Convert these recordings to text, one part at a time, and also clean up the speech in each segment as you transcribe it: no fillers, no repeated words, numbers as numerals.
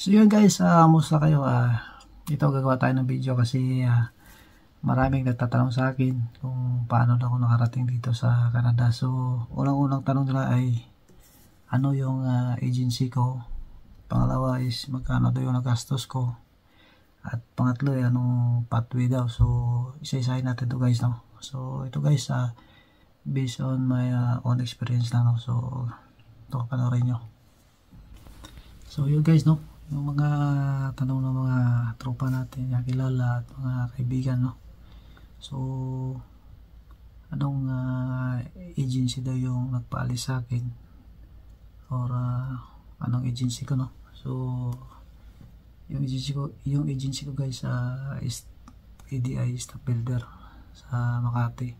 So yun guys, musta kayo? Ito gagawa tayo ng video kasi maraming nagtatanong sa akin kung paano na ako nakarating dito sa Canada. So unang-unang tanong nila ay ano yung agency ko, pangalawa is magkano daw yung nagastos ko, at pangatlo ay anong pathway daw. So isa-isahin natin to guys, no? So ito guys, based on my own experience lang, no? So ito, panoorin nyo. So yun guys, no, yung mga tanong ng mga tropa natin, yung kilala at mga kaibigan, no. So anong agency daw yung nagpaalis sa akin, or anong agency ko, no. So yung agency ko guys, is ADI Staff Builder sa Makati.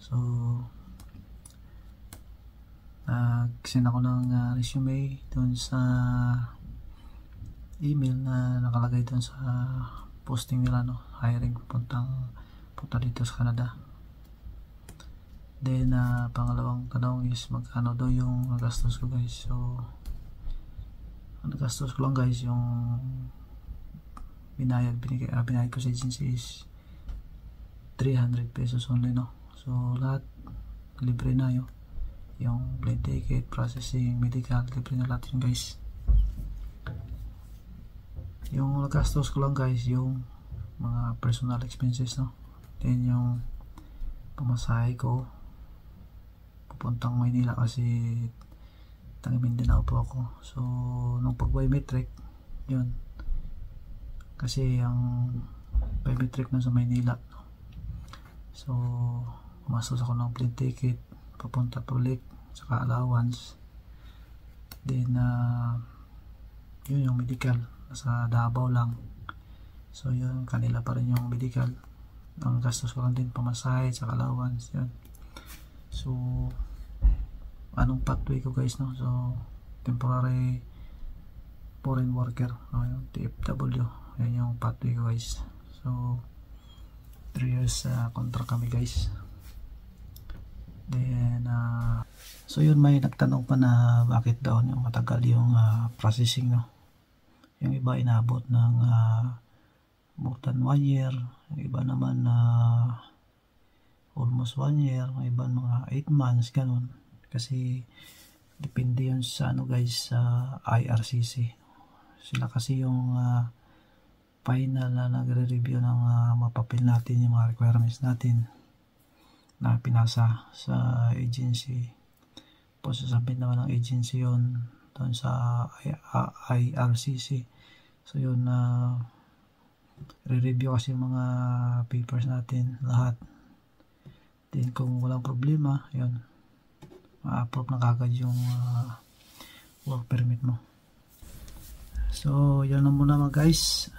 So nag-send ako ng resume doon sa email na nakalagay doon sa posting nila, no, hiring punta dito sa Canada. Then pangalawang tanong is magkano daw yung nagastos ko guys. So ang nagastos ko lang guys, yung binayad ko sa agency is 300 pesos only, no. So lahat libre na yun, yung plane ticket, processing, medical, libre na lahat yun guys. Yung nagastos ko lang guys, yung mga personal expenses, no. Then yung pamasahe ko pupuntang Maynila kasi taga Mindanao po ako. So nung pag-biometric yun, kasi ang biometric na sa Maynila, no? So pumastos ako ng plane ticket papunta balik, saka allowance. Then yun yung medical sa Davao lang. So yun, kanila pa rin yung medical. Ang gastos ko lang din pamasahe sa allowance, yun. So anong pathway ko guys, no. So temporary foreign worker, yung TFW, yan yung pathway ko guys. So 3 years contract kami guys. Then so yun, may nagtanong pa na bakit daw yung matagal yung processing, no. Yung iba inabot ng more than 1 year, yung iba naman almost 1 year, yung iba mga 8 months, ganun. Kasi depende yun sa ano guys, sa IRCC. Sila kasi yung final na nagre-review ng mapapil natin, yung mga requirements natin na pinasa sa agency. Posasabit naman ng agency yun doon sa IRCC. So yun, re-review kasi yung mga papers natin lahat. Then kung walang problema, yun, ma-approve na kagad yung work permit mo. So yun na muna mga guys,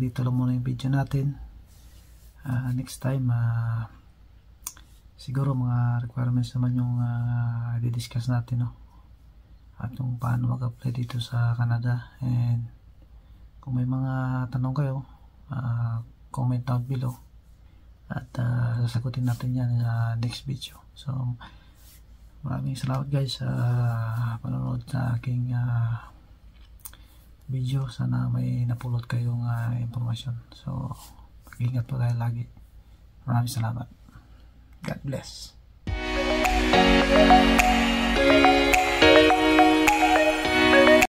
dito lang muna yung video natin. Next time siguro mga requirements naman yung i-discuss natin, no, at kung paano mag-apply dito sa Canada. And kung may mga tanong kayo, comment down below at sasagutin natin yan sa next video. So maraming salamat guys sa panonood sa aking video. Sana may napulot kayong information. So mag-ingat po tayo lagi. Maraming salamat. God bless.